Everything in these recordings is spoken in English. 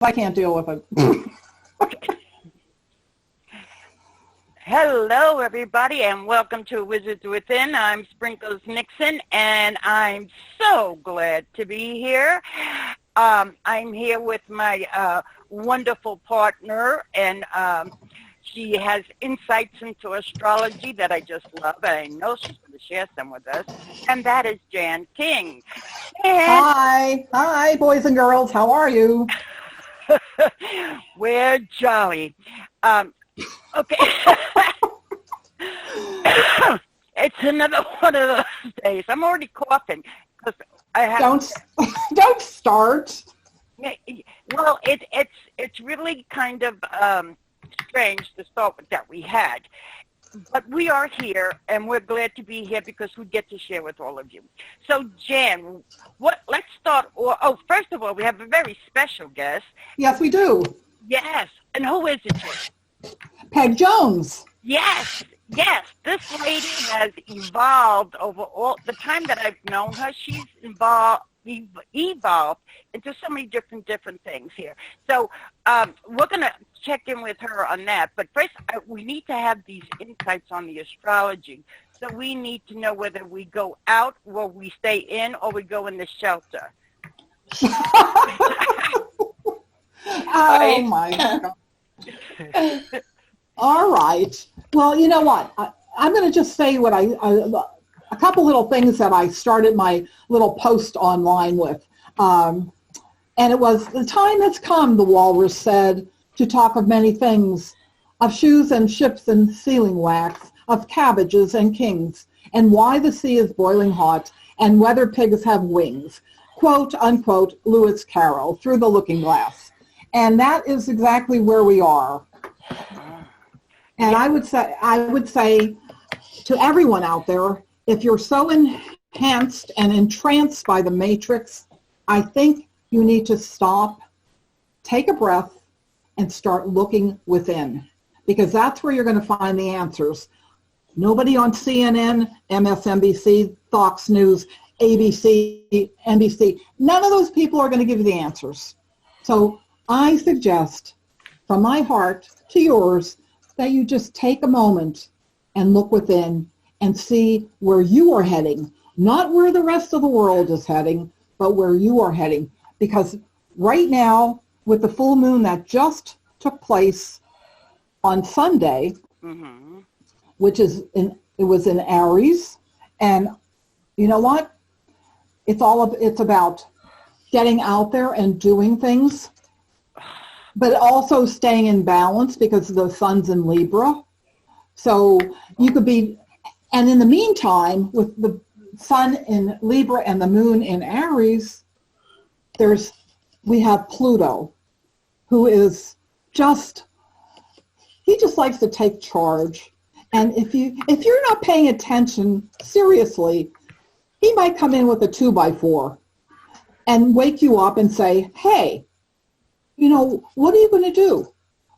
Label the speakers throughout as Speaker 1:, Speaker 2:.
Speaker 1: I can't deal with it.
Speaker 2: Hello, everybody, and welcome to Wizards Within. I'm Sprinkles Nixon, and I'm so glad to be here. I'm here with my wonderful partner, and she has insights into astrology that I just love, and I know she's going to share some with us, and that is Jan King.
Speaker 1: And hi, boys and girls. How are you?
Speaker 2: We're jolly. Okay. It's another one of those days. I'm already coughing because I have.
Speaker 1: Don't start.
Speaker 2: Well, it's really kind of strange to start with that we had, but we are here and we're glad to be here because we get to share with all of you. So, Jan, let's start. First of all, we have a very special guest.
Speaker 1: Yes, we do.
Speaker 2: Yes, and who is it, Jan?
Speaker 1: Peg Jones.
Speaker 2: Yes. This lady has evolved over all the time that I've known her. She's evolved into so many different things here. So we're going to check in with her on that. But first, we need to have these insights on the astrology. So we need to know whether we go out, or we stay in, or we go in the shelter.
Speaker 1: Oh, my God. All right. Well, you know what? I'm going to just say what a couple little things that I started my little post online with. And it was, the time has come, the walrus said, to talk of many things, of shoes and ships and sealing wax, of cabbages and kings, and why the sea is boiling hot, and whether pigs have wings. Quote, unquote, Lewis Carroll, Through the Looking Glass. And that is exactly where we are. And I would say to everyone out there, if you're so enhanced and entranced by the matrix, I think you need to stop, take a breath, and start looking within, because that's where you're going to find the answers. Nobody on CNN, MSNBC, Fox News, ABC, NBC, none of those people are going to give you the answers. So I suggest, from my heart to yours, that you just take a moment and look within and see where you are heading, not where the rest of the world is heading, but where you are heading. Because right now, with the full moon that just took place on Sunday, which is it was in Aries, and you know what? It's about getting out there and doing things, but also staying in balance because the sun's in Libra. So you could be, and in the meantime, with the sun in Libra and the moon in Aries, we have Pluto, who is he just likes to take charge. And if you're not paying attention seriously, he might come in with a 2x4 and wake you up and say, hey, you know, what are you going to do?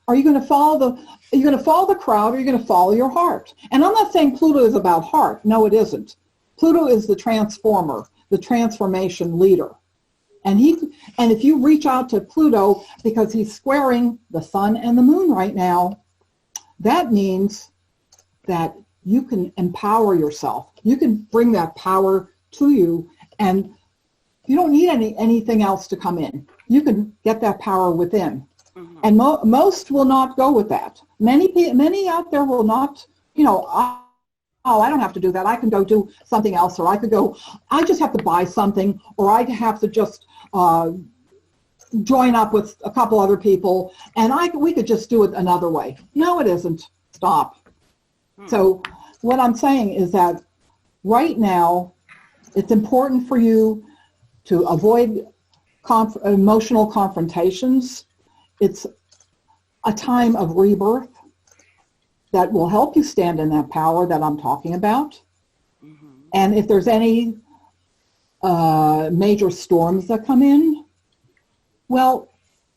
Speaker 1: Are you going to follow the crowd, or are you going to follow your heart? And I'm not saying Pluto is about heart. No, it isn't. Pluto is the transformer, the transformation leader. And if you reach out to Pluto, because he's squaring the sun and the moon right now, that means that you can empower yourself. You can bring that power to you, and you don't need anything else to come in. You can get that power within. And most will not go with that. Many out there will not, I don't have to do that. I can go do something else, or I just have to buy something, or I have to just join up with a couple other people, and we could just do it another way. No, it isn't. Stop. So what I'm saying is that right now, it's important for you to avoid emotional confrontations. It's a time of rebirth that will help you stand in that power that I'm talking about. And if there's any major storms that come in, well,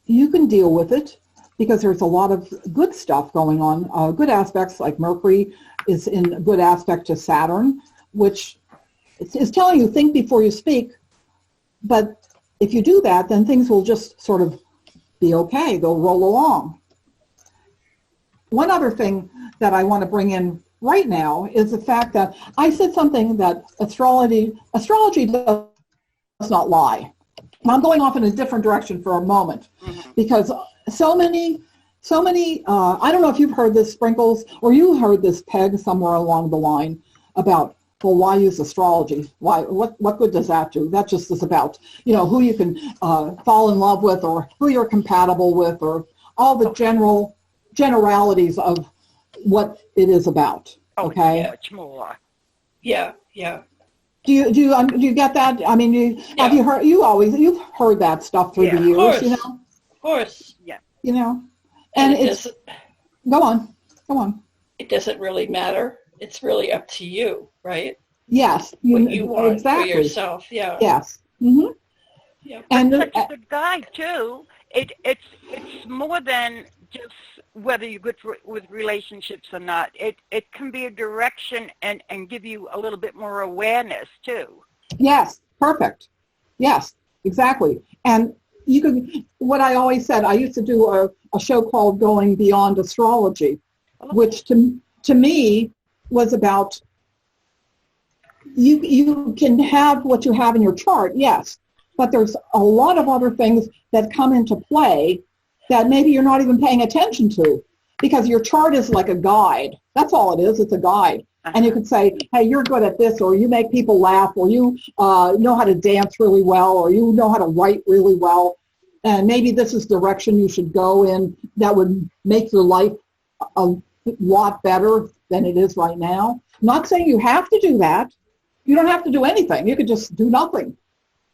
Speaker 1: you can deal with it, because there's a lot of good stuff going on, good aspects, like Mercury is in a good aspect to Saturn, which is telling you think before you speak. But if you do that, then things will just sort of be okay. They'll roll along. One other thing that I want to bring in right now is the fact that I said something that astrology does not lie. And I'm going off in a different direction for a moment because so many, I don't know if you've heard this, Sprinkles, or you heard this, Peg, somewhere along the line about, well, why use astrology? Why? What good does that do? That just is about, who you can fall in love with or who you're compatible with or all the generalities of what it is about. Okay.
Speaker 2: Much more.
Speaker 3: Yeah. Yeah.
Speaker 1: Do you get that? I mean, have you heard? You've heard that stuff through the years,
Speaker 3: Of course.
Speaker 2: Yeah.
Speaker 1: And it's go on.
Speaker 3: It doesn't really matter. It's really up to you, right?
Speaker 1: Yes.
Speaker 3: What you want
Speaker 1: exactly.
Speaker 3: for yourself. Yeah.
Speaker 1: Yes. Mm-hmm.
Speaker 2: Yeah. And such a good guide too. It's more than just whether you're good with relationships or not. It can be a direction and give you a little bit more awareness too.
Speaker 1: Yes, perfect. Yes, exactly. And you could, what I always said, I used to do a show called Going Beyond Astrology, which to me was about you can have what you have in your chart, yes, but there's a lot of other things that come into play that maybe you're not even paying attention to because your chart is like a guide. That's all it is. It's a guide. And you could say, hey, you're good at this, or you make people laugh, or you know how to dance really well, or you know how to write really well. And maybe this is the direction you should go in that would make your life a lot better than it is right now. I'm not saying you have to do that. You don't have to do anything. You could just do nothing.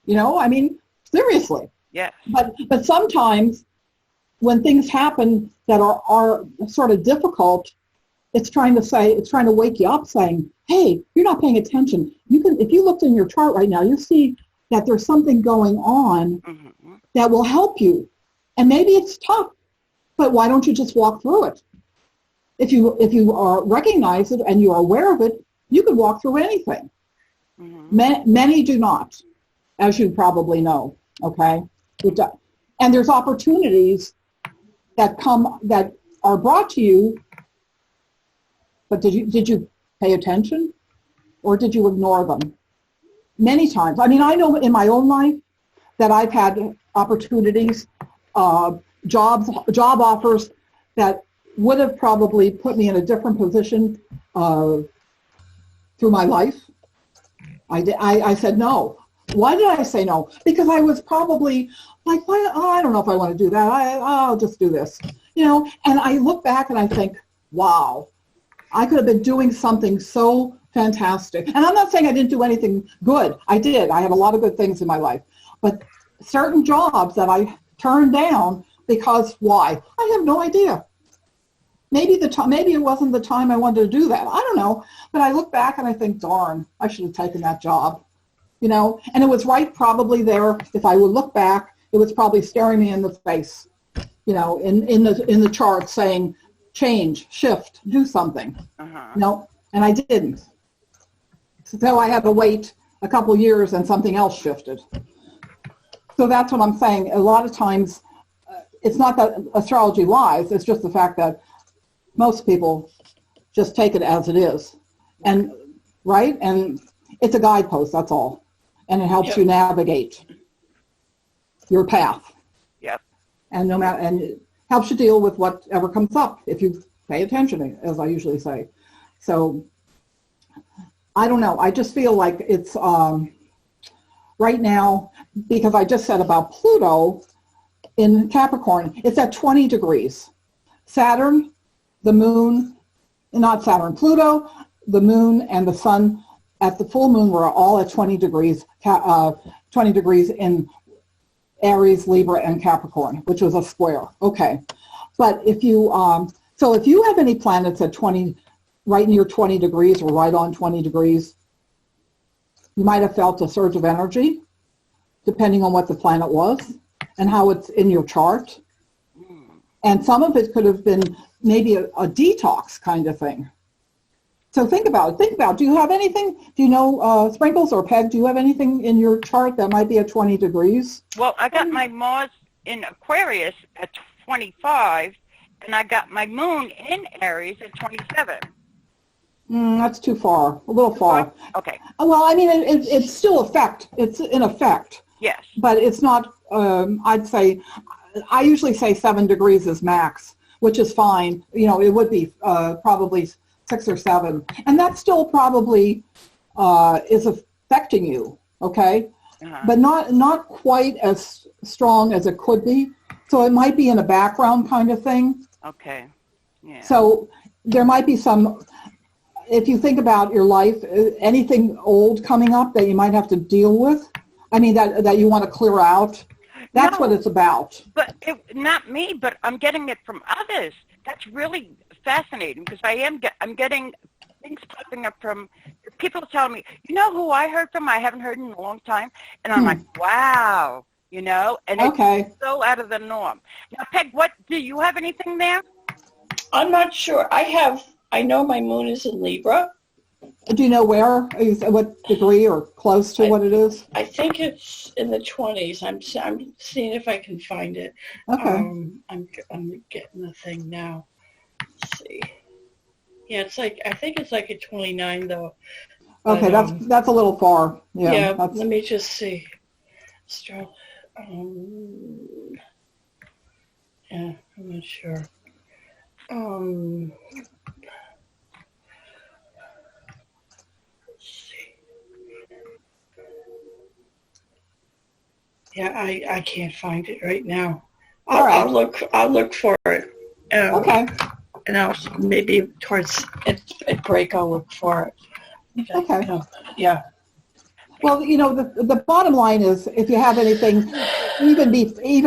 Speaker 1: I mean, seriously.
Speaker 2: Yeah.
Speaker 1: But sometimes when things happen that are sort of difficult, it's trying to wake you up saying, hey, you're not paying attention. If you looked in your chart right now, you see that there's something going on that will help you. And maybe it's tough, but why don't you just walk through it? If you recognize it and you are aware of it, you could walk through anything. Many do not, as you probably know, okay? And there's opportunities that are brought to you, but did you pay attention or did you ignore them? Many times. I mean, I know in my own life that I've had opportunities, job offers that would have probably put me in a different position through my life. I said no. Why did I say no? Because I was probably like, I don't know if I want to do that. I'll just do this, And I look back and I think, wow, I could have been doing something so fantastic. And I'm not saying I didn't do anything good. I did. I have a lot of good things in my life. But certain jobs that I turned down because why? I have no idea. Maybe it wasn't the time I wanted to do that. I don't know. But I look back and I think, darn, I should have taken that job. And it was right probably there. If I would look back, it was probably staring me in the face, in the chart saying, change, shift, do something. And I didn't. So I had to wait a couple years and something else shifted. So that's what I'm saying. A lot of times, it's not that astrology lies. It's just the fact that most people just take it as it is. And right? And it's a guidepost, that's all. And it helps you navigate your path.
Speaker 2: Yep.
Speaker 1: And it helps you deal with whatever comes up if you pay attention, as I usually say. So I don't know. I just feel like it's right now, because I just said about Pluto in Capricorn, it's at 20 degrees. Saturn, the moon, not Saturn, Pluto, the moon, and the sun at the full moon were all at 20 degrees, 20 degrees in Aries, Libra, and Capricorn, which was a square. Okay. But if you have any planets at 20, right near 20 degrees or right on 20 degrees, you might have felt a surge of energy, depending on what the planet was and how it's in your chart. And some of it could have been maybe a detox kind of thing. So think about it. Do you have anything, Sprinkles or Peg, do you have anything in your chart that might be at 20 degrees?
Speaker 2: Well, I got my Mars in Aquarius at 25, and I got my moon in Aries at 27.
Speaker 1: That's too far, a little far.
Speaker 2: Okay.
Speaker 1: Well, I mean, it's still it's in effect.
Speaker 2: Yes.
Speaker 1: But it's not, I'd say, I usually say 7 degrees is max, which is fine. You know, it would be probably 6 or 7. And that still probably is affecting you, okay?
Speaker 2: Uh-huh.
Speaker 1: But not quite as strong as it could be. So it might be in a background kind of thing.
Speaker 2: Okay. Yeah.
Speaker 1: So there might be some, if you think about your life, anything old coming up that you might have to deal with, I mean, that you want to clear out. That's what it's about.
Speaker 2: But not me, but I'm getting it from others. That's really fascinating because I'm getting things popping up from people telling me, you know who I heard from? I haven't heard in a long time. And I'm like, wow, you know, and it's so out of the norm. Now, Peg, do you have anything there?
Speaker 3: I'm not sure. I know my moon is in Libra.
Speaker 1: Do you know where? What degree or close to what it is?
Speaker 3: I think it's in the 20s. I'm seeing if I can find it.
Speaker 1: Okay.
Speaker 3: I'm getting the thing now. Let's see. Yeah, I think it's like a 29 though.
Speaker 1: Okay,
Speaker 3: but,
Speaker 1: that's a little far. Yeah.
Speaker 3: Yeah. Let me just see. Yeah, I'm not sure. Yeah, I can't find it right now. I'll look for it.
Speaker 1: Okay.
Speaker 3: And I'll maybe towards at break I'll look for it.
Speaker 1: Okay.
Speaker 3: Yeah.
Speaker 1: Well, you know, the bottom line is if you have anything, even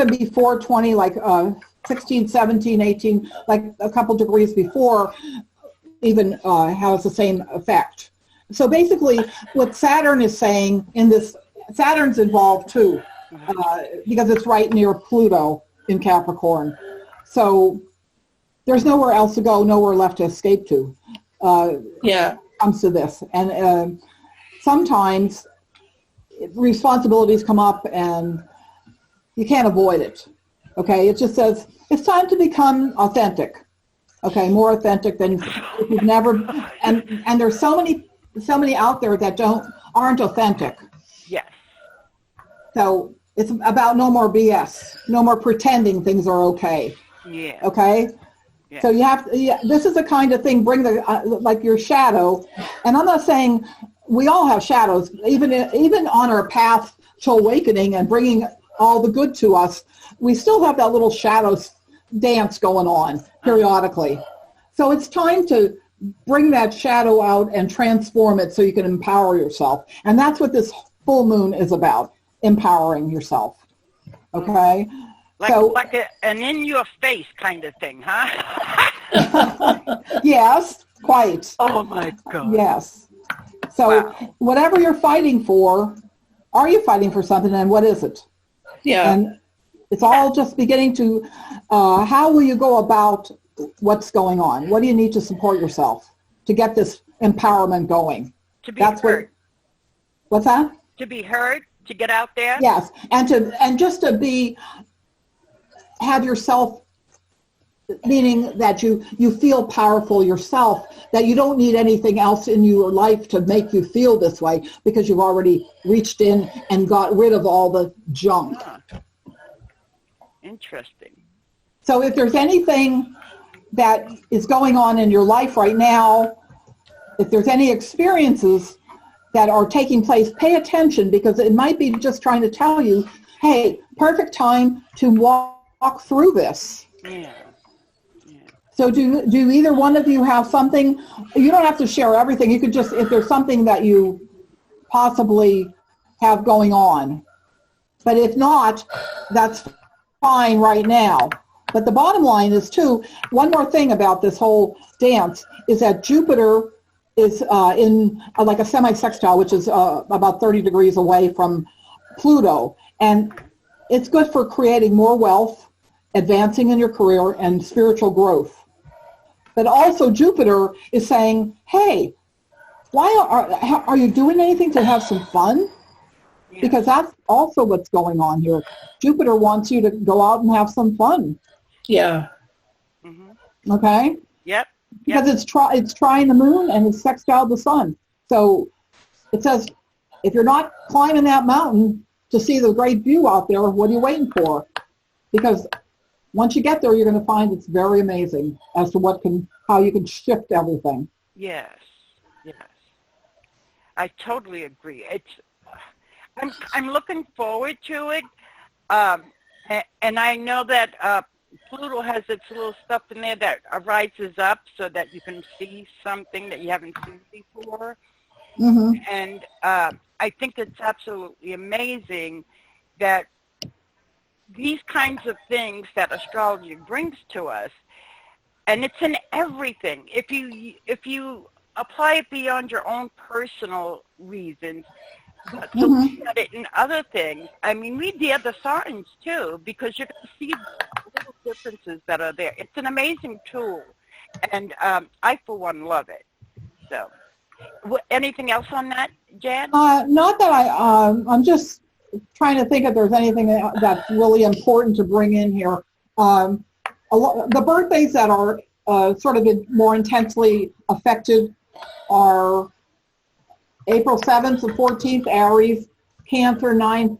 Speaker 1: before 20, like 16, 17, 18, like a couple degrees before, even has the same effect. So basically, what Saturn is saying in this, Saturn's involved too. Because it's right near Pluto in Capricorn. So there's nowhere else to go, nowhere left to escape to. Comes to this. And sometimes responsibilities come up and you can't avoid it. Okay, it just says it's time to become authentic. Okay, more authentic than you've never. And there's so many out there that aren't authentic.
Speaker 2: Yes.
Speaker 1: So it's about no more BS, no more pretending things are okay.
Speaker 2: Yeah.
Speaker 1: Okay.
Speaker 2: Yeah.
Speaker 1: So you have. This is the kind of thing. Bring the like your shadow, and I'm not saying we all have shadows. Even on our path to awakening and bringing all the good to us, we still have that little shadow dance going on periodically. So it's time to bring that shadow out and transform it so you can empower yourself. And that's what this full moon is about. Empowering yourself. Okay?
Speaker 2: Like an in-your-face kind of thing, huh?
Speaker 1: Yes, quite.
Speaker 2: Oh, my God.
Speaker 1: Yes. So whatever you're fighting for, are you fighting for something, and what is it?
Speaker 3: Yeah.
Speaker 1: And it's all just beginning to, how will you go about what's going on? What do you need to support yourself to get this empowerment going?
Speaker 2: To be heard.
Speaker 1: What's that?
Speaker 2: To be heard. To get out there?
Speaker 1: Yes, and just to have yourself, meaning that you feel powerful yourself, that you don't need anything else in your life to make you feel this way because you've already reached in and got rid of all the junk.
Speaker 2: Interesting.
Speaker 1: So if there's anything that is going on in your life right now, if there's any experiences that are taking place, pay attention because it might be just trying to tell you, hey, perfect time to walk through this.
Speaker 2: Yeah.
Speaker 1: So do either one of you have something? You don't have to share everything. You could just, if there's something that you possibly have going on. But if not, that's fine right now. But the bottom line is, too, one more thing about this whole dance is that Jupiter is in like a semi-sextile, which is about 30 degrees away from Pluto. And it's good for creating more wealth, advancing in your career, and spiritual growth. But also Jupiter is saying, hey, why are you doing anything to have some fun? Because that's also what's going on here. Jupiter wants you to go out and have some fun.
Speaker 3: Yeah.
Speaker 2: Mm-hmm.
Speaker 1: Okay?
Speaker 2: Yep.
Speaker 1: Because it's trying the moon and it's sextile the sun. So it says, if you're not climbing that mountain to see the great view out there, what are you waiting for? Because once you get there, you're going to find it's very amazing as to how you can shift everything.
Speaker 2: Yes. Yes. I totally agree. I'm looking forward to it, and I know that Pluto has its little stuff in there that rises up so that you can see something that you haven't seen before.
Speaker 1: Mm-hmm.
Speaker 2: And I think it's absolutely amazing that these kinds of things that astrology brings to us, and it's in everything. If you apply it beyond your own personal reasons, but to look at it in other things, I mean, read the other signs too, because you're going to see the little differences that are there. It's an amazing tool, and I, for one, love it. So, anything else on that, Jan?
Speaker 1: Not that I'm just trying to think if there's anything that's really important to bring in here. The birthdays that are sort of more intensely affected are April 7th to 14th, Aries, Cancer 9th,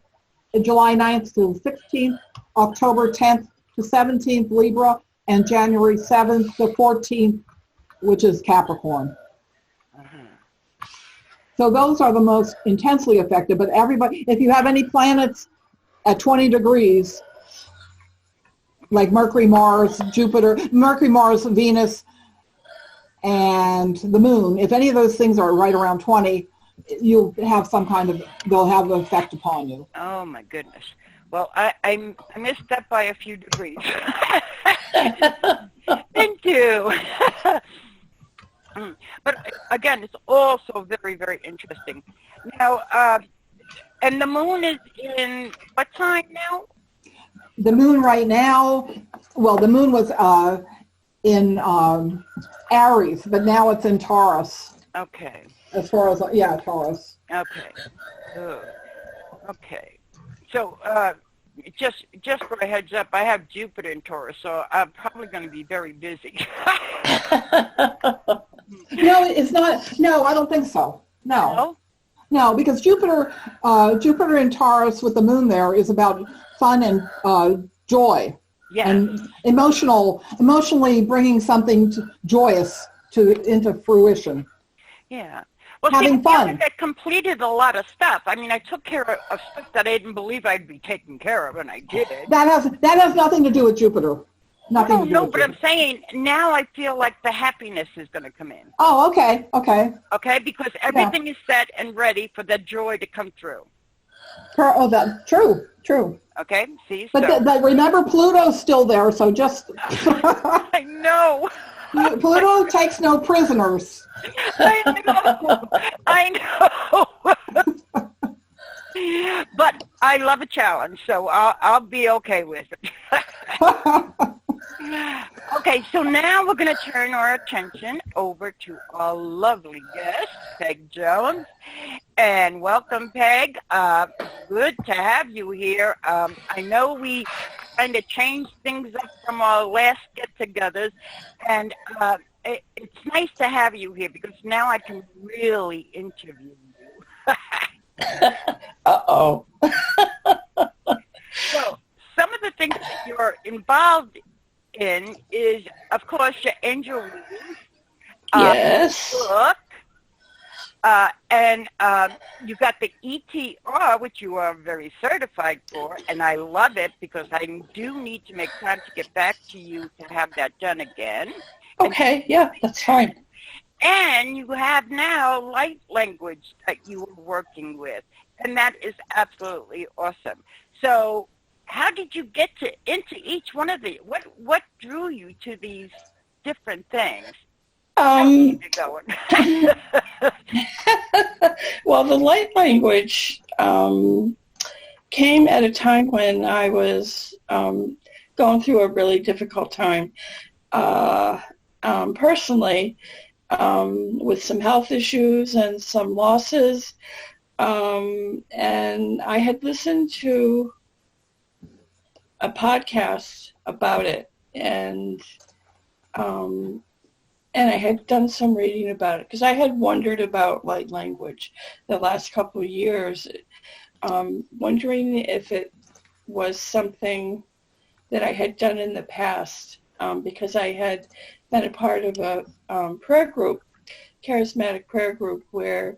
Speaker 1: July 9th to 16th, October 10th to 17th, Libra, and January 7th to 14th, which is Capricorn. So those are the most intensely affected, but everybody, if you have any planets at 20 degrees, like Mercury, Mars, Jupiter, Mercury, Mars, Venus, and the moon, if any of those things are right around 20, you'll have they'll have an effect upon you.
Speaker 2: Oh my goodness. Well, I missed that by a few degrees. Thank you. But again, it's also very, very interesting. Now, and the moon is in what sign now?
Speaker 1: The moon right now, well, the moon was in Aries, but now it's in Taurus.
Speaker 2: Okay.
Speaker 1: As far as, Taurus.
Speaker 2: Okay. Good. Okay. So, just for a heads up, I have Jupiter in Taurus, so I'm probably going to be very busy.
Speaker 1: No, it's not. No, I don't think so. No. No, because Jupiter in Taurus with the moon there is about fun and joy.
Speaker 2: Yeah.
Speaker 1: And emotionally bringing something joyous into fruition.
Speaker 2: Yeah. Well,
Speaker 1: having fun.
Speaker 2: I completed a lot of stuff. I mean, I took care of stuff that I didn't believe I'd be taking care of, and I did.
Speaker 1: That has nothing to do with Jupiter. Nothing to do with
Speaker 2: but
Speaker 1: Jupiter.
Speaker 2: I'm saying now I feel like the happiness is going to come in.
Speaker 1: Oh, okay.
Speaker 2: Okay, because everything is set and ready for the joy to come through.
Speaker 1: True.
Speaker 2: Okay, see?
Speaker 1: But remember, Pluto's still there, so just...
Speaker 2: I know.
Speaker 1: Pluto takes no prisoners.
Speaker 2: I know. But I love a challenge, so I'll be okay with it. Okay, so now we're going to turn our attention over to our lovely guest, Peg Jones. And welcome, Peg. Good to have you here. I know we kind of changed things up from our last get-togethers, and it's nice to have you here because now I can really interview you.
Speaker 3: Uh-oh.
Speaker 2: So some of the things that you're involved in is, of course, your angel reading.
Speaker 3: Yes.
Speaker 2: Book. And you got the ETR, which you are very certified for, and I love it because I do need to make time to get back to you to have that done again.
Speaker 3: Okay, yeah, that's fine.
Speaker 2: And you have now light language that you are working with, and that is absolutely awesome. So how did you get into each one of these? What drew you to these different things?
Speaker 3: Well, the light language came at a time when I was going through a really difficult time personally, with some health issues and some losses. And I had listened to a podcast about it, um, and I had done some reading about it because I had wondered about light language the last couple of years, wondering if it was something that I had done in the past, because I had been a part of a prayer group, charismatic prayer group, where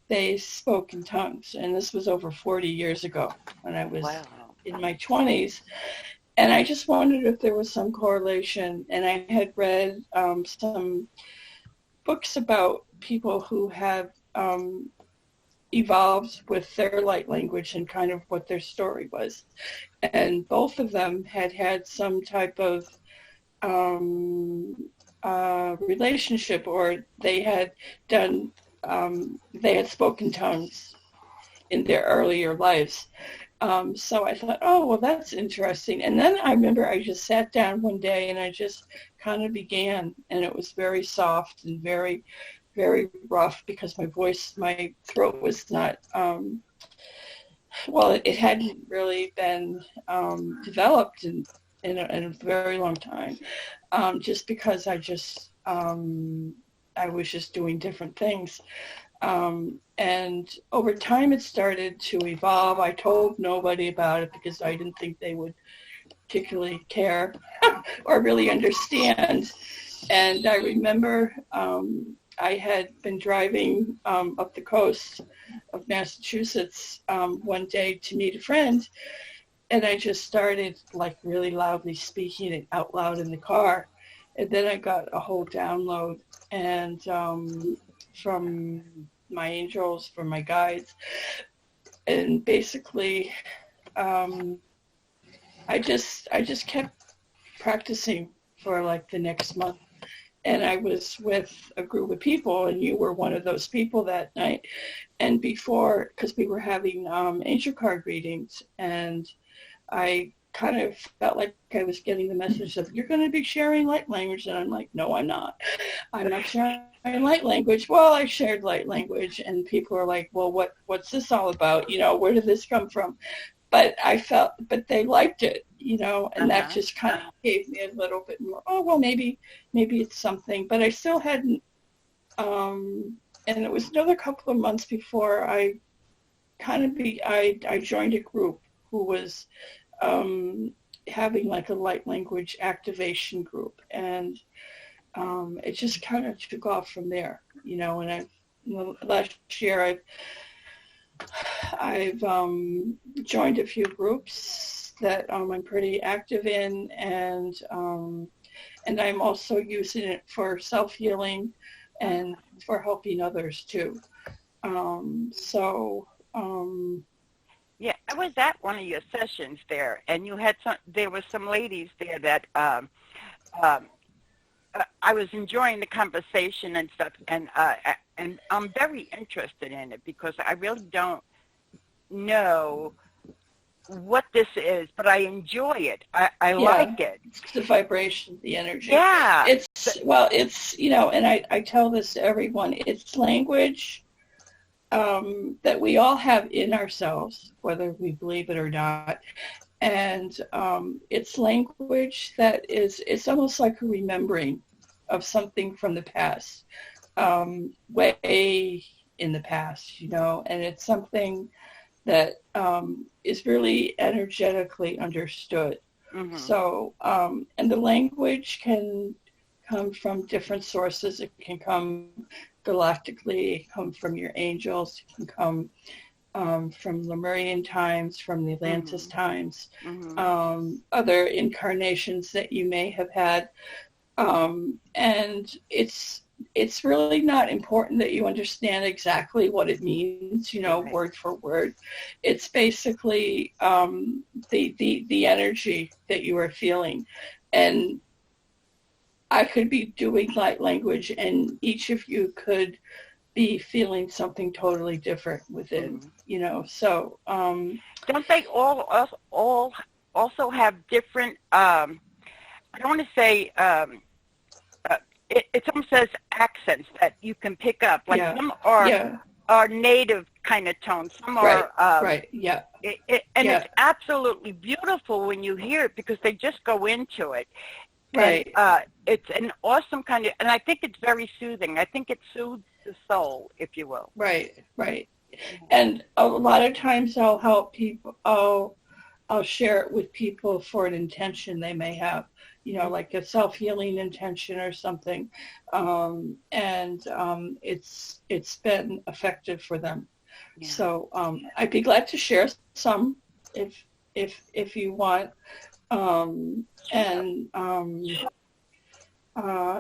Speaker 3: they spoke in tongues. And this was over 40 years ago when I was in my 20s. And I just wondered if there was some correlation. And I had read some books about people who have evolved with their light language and kind of what their story was. And both of them had some type of relationship, or they had spoken tongues in their earlier lives. So I thought, oh, well, that's interesting. And then I remember I just sat down one day and I just kind of began, and it was very soft and very, very rough because my throat was not, it hadn't really been developed in a very long time, just because I was just doing different things. And over time it started to evolve. I told nobody about it because I didn't think they would particularly care or really understand. And I remember I had been driving up the coast of Massachusetts one day to meet a friend, and I just started like really loudly speaking it out loud in the car. And then I got a whole download, and from my angels, from my guides, and basically I just kept practicing for like the next month. And I was with a group of people, and you were one of those people that night. And before, because we were having angel card readings, and I kind of felt like I was getting the message of, you're going to be sharing light language. And I'm like, no, I'm not. I'm not sharing light language. Well, I shared light language, and people are like, well, what's this all about? Where did this come from? But but they liked it, and that just kind of gave me a little bit more, oh, well, maybe it's something. But I still hadn't, and it was another couple of months before I I joined a group who was having like a light language activation group, and it just kind of took off from there, and last year I've joined a few groups that I'm pretty active in, and I'm also using it for self-healing and for helping others too.
Speaker 2: Yeah, I was at one of your sessions there, and there were some ladies there that I was enjoying the conversation and stuff, and I'm very interested in it because I really don't know what this is, but I enjoy it. I like it.
Speaker 3: It's the vibration, the energy.
Speaker 2: Yeah.
Speaker 3: It's and I tell this to everyone, it's language that we all have in ourselves, whether we believe it or not. And it's language that it's almost like a remembering of something from the past, way in the past, and it's something that is really energetically understood. Mm-hmm. So, and the language can come from different sources. It can come galactically, come from your angels, it can come from Lemurian times, from the Atlantis times, other incarnations that you may have had. And it's really not important that you understand exactly what it means, word for word. It's basically the energy that you are feeling. And I could be doing light language, and each of you could be feeling something totally different within, So
Speaker 2: don't they all also have different? I don't want to say. It almost says accents that you can pick up. Like some are native kind of tone. Some
Speaker 3: Right.
Speaker 2: are,
Speaker 3: Right. Yeah.
Speaker 2: and
Speaker 3: Yeah.
Speaker 2: it's absolutely beautiful when you hear it because they just go into it.
Speaker 3: Right.
Speaker 2: And it's an awesome kind of, and I think it's very soothing. I think it soothes the soul, if you will.
Speaker 3: Right. Right. And a lot of times I'll help people. I'll share it with people for an intention they may have, like a self-healing intention or something, and it's been effective for them.
Speaker 2: Yeah.
Speaker 3: So I'd be glad to share some if you want, and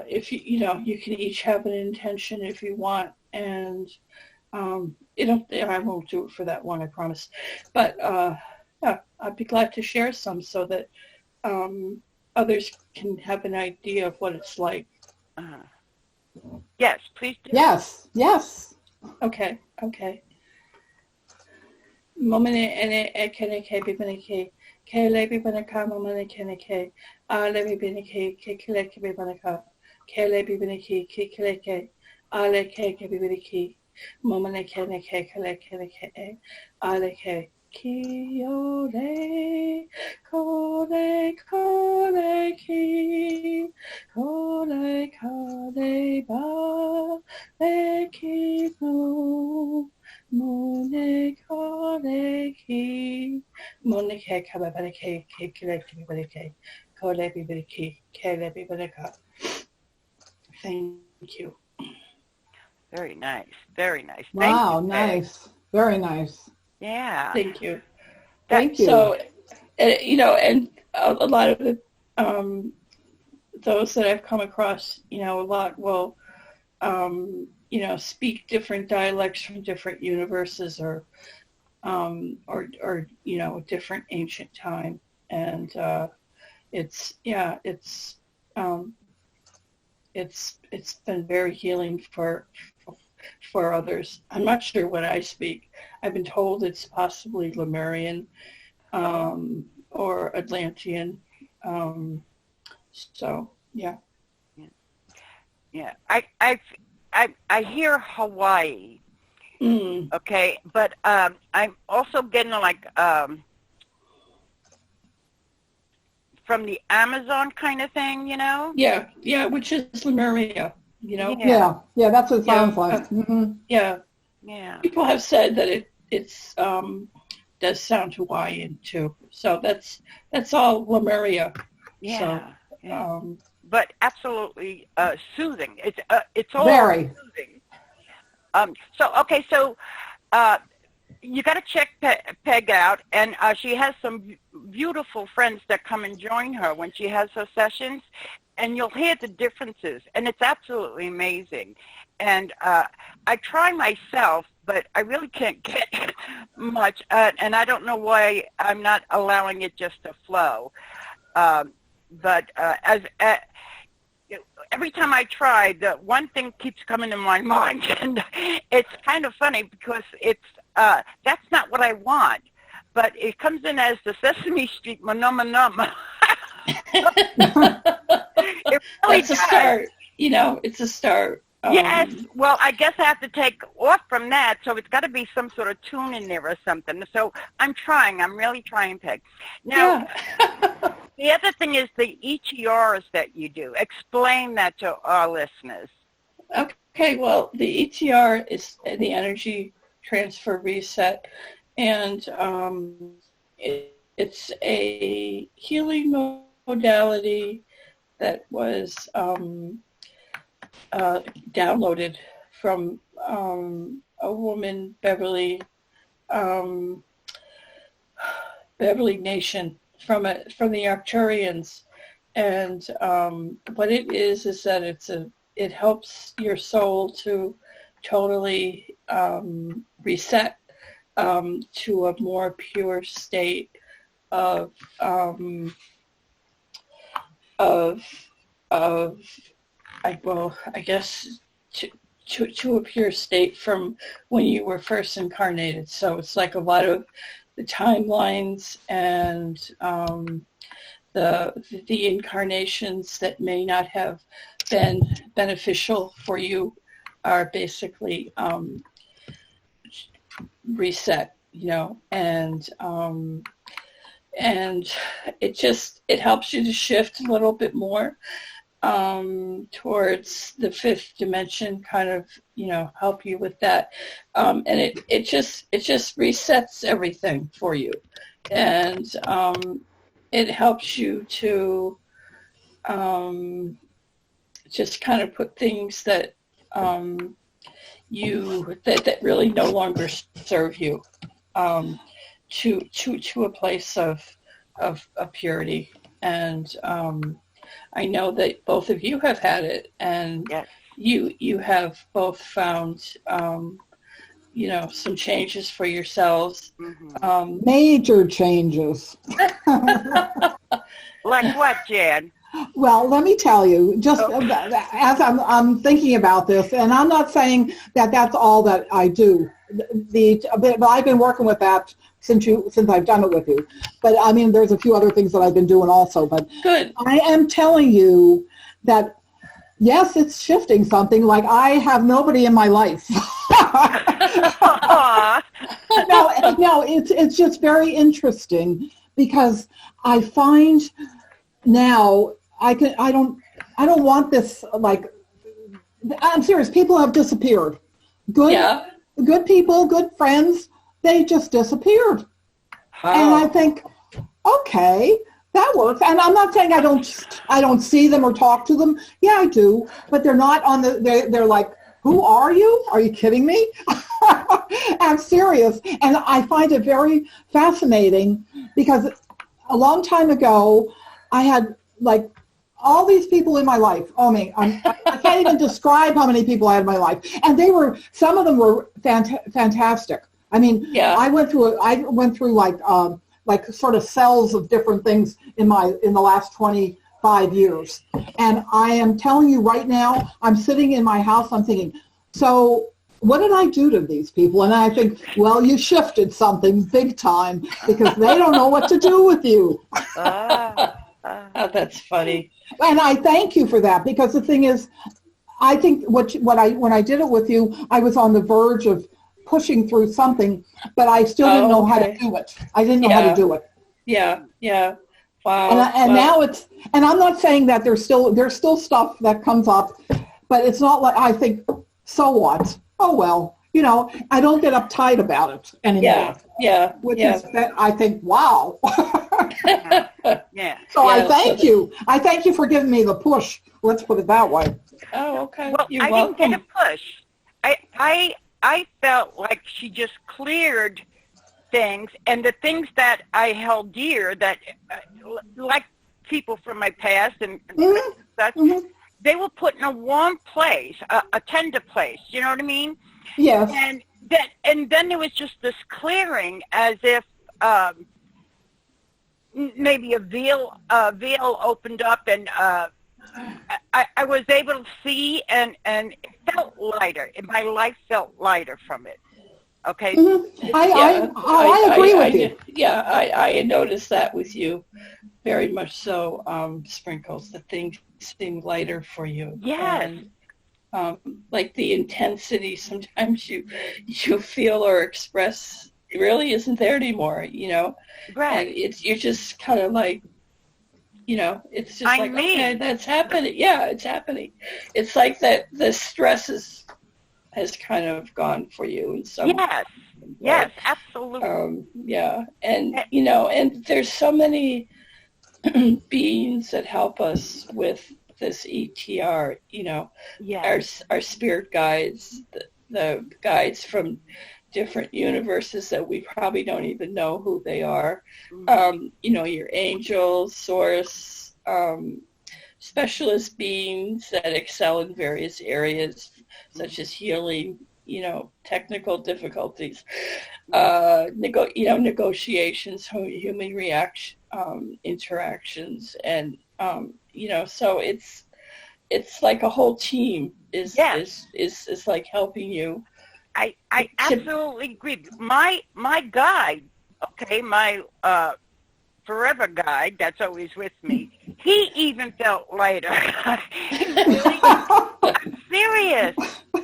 Speaker 3: if you can each have an intention if you want, and I won't do it for that one, I promise, but yeah, I'd be glad to share some so that others can have an idea of what it's like.
Speaker 2: Yes, please do.
Speaker 1: Yes, yes.
Speaker 3: Okay. Momene ene ekene ke bibene ke le bibene ka momene kene ke le bibene ke kile ke bibene ka ke le bibene ke kile ke ale ke bibene ke momene kene ke kile ke ale ke Ki-o-le, ko-le, ko-le, ki, ko-le, ka-le, ba, le, ki, no, mo-ne, ko-le, ki, mo-ne, ke, ka-ba-ba-le, ke, ki-le, ki-bi-ba-le, ke, ko-le, bi-ba-le, ki, ke-le, bi-ba-le, ka. Thank you.
Speaker 2: Very nice. Very nice.
Speaker 1: Wow,
Speaker 2: Thank you,
Speaker 1: nice. Very nice.
Speaker 2: Yeah.
Speaker 3: Thank you.
Speaker 1: Thank you.
Speaker 3: So, and a lot of the, those that I've come across, a lot will, speak different dialects from different universes or different ancient time. And it's been very healing for others. I'm not sure what I speak. I've been told it's possibly Lemurian or Atlantean. So yeah.
Speaker 2: Yeah. I hear Hawaii. Okay, but I'm also getting like from the Amazon kind of thing,
Speaker 3: Yeah, which is Lemuria.
Speaker 1: Yeah, that's what it sounds like.
Speaker 3: Yeah. People have said that it's does sound Hawaiian too. So that's all Lemuria.
Speaker 2: Yeah.
Speaker 3: So,
Speaker 2: but absolutely soothing. It's all
Speaker 1: Very
Speaker 2: soothing. So you got to check Peg out, and she has some beautiful friends that come and join her when she has her sessions, and you'll hear the differences, and it's absolutely amazing. And I try myself, but I really can't get much, and I don't know why I'm not allowing it just to flow. But every time I try, the one thing keeps coming to my mind, and it's kind of funny because it's that's not what I want, but it comes in as the Sesame Street manama nama. It really
Speaker 3: that's a start. It's a start.
Speaker 2: Yes. Well, I guess I have to take off from that, so it's got to be some sort of tune in there or something. So I'm trying. I'm really trying, Peg. Now, the other thing is the ETRs that you do. Explain that to our listeners.
Speaker 3: Okay. Well, the ETR is the energy transfer reset, and it's a healing modality that was downloaded from a woman, Beverly Nation, from the Arcturians, and what it is that it helps your soul to totally reset to a more pure state of I guess to a pure state from when you were first incarnated. So it's like a lot of the timelines and the incarnations that may not have been beneficial for you are basically reset, and it helps you to shift a little bit more towards the fifth dimension, kind of, help you with that. And it just resets everything for you. And it helps you to just kind of put things that that really no longer serve you to a place of purity. And I know that both of you have had it, and
Speaker 2: yes.
Speaker 3: you have both found some changes for yourselves.
Speaker 2: Mm-hmm.
Speaker 1: Major changes.
Speaker 2: Like what, Jan?
Speaker 1: Well, let me tell you, just as I'm thinking about this, and I'm not saying that that's all that I do. But I've been working with that since I've done it with you. But I mean, there's a few other things that I've been doing also. But
Speaker 3: good.
Speaker 1: I am telling you that yes, it's shifting something. Like I have nobody in my life. No, it's just very interesting because I find now I don't want this, like, I'm serious. People have disappeared. Good people, good friends, they just disappeared.
Speaker 3: Oh.
Speaker 1: And I think, okay, that works. And I'm not saying I don't see them or talk to them. Yeah, I do. But they're not on they're like, who are you? Are you kidding me? I'm serious. And I find it very fascinating because a long time ago, I had like all these people in my life. Oh, I can't even describe how many people I had in my life. And some of them were fantastic. I mean, yeah. I went through like sort of cells of different things in the last 25 years. And I am telling you right now, I'm sitting in my house, I'm thinking, so what did I do to these people? And I think, well, you shifted something big time because they don't know what to do with you.
Speaker 3: Oh, that's funny.
Speaker 1: And I thank you for that, because the thing is, I think when I did it with you, I was on the verge of pushing through something, but I still didn't know how to do it. I didn't know how to do it.
Speaker 3: Yeah. Wow.
Speaker 1: And now it's, and I'm not saying that there's still stuff that comes up, but it's not like I think, so what? Oh well, I don't get uptight about it anymore.
Speaker 3: Yeah.
Speaker 1: Which is that I think, wow.
Speaker 2: Yeah.
Speaker 1: So I thank you. I thank you for giving me the push. Let's put it that way.
Speaker 3: Oh, okay.
Speaker 2: Well,
Speaker 3: You're
Speaker 2: I
Speaker 3: welcome.
Speaker 2: didn't get a push. I felt like she just cleared things, and the things that I held dear, that like people from my past and such, they were put in a warm place, a tender place. You know what I mean?
Speaker 1: Yes.
Speaker 2: And then there was just this clearing, as if maybe a veil opened up, and I was able to see, and it felt lighter. And my life felt lighter from it. Okay.
Speaker 1: Mm-hmm. I agree with you.
Speaker 3: Yeah, I noticed that with you, very much so. Sprinkles, the things seem lighter for you.
Speaker 2: Yes.
Speaker 3: And, like the intensity sometimes you feel or express really isn't there anymore.
Speaker 2: Right.
Speaker 3: And you're just kind of like, it's just okay, that's happening. Yeah, it's happening. It's like that the stress has kind of gone for you in some way.
Speaker 2: Yes, absolutely.
Speaker 3: Yeah, and and there's so many beings that help us with this ETR. Our spirit guides, the guides from different universes that we probably don't even know who they are. Your angels, source, specialist beings that excel in various areas, such as healing, technical difficulties, negotiations, human reaction, interactions, and so it's like a whole team is like helping you.
Speaker 2: I absolutely agree. My guide, my forever guide that's always with me, he even felt lighter. I'm serious.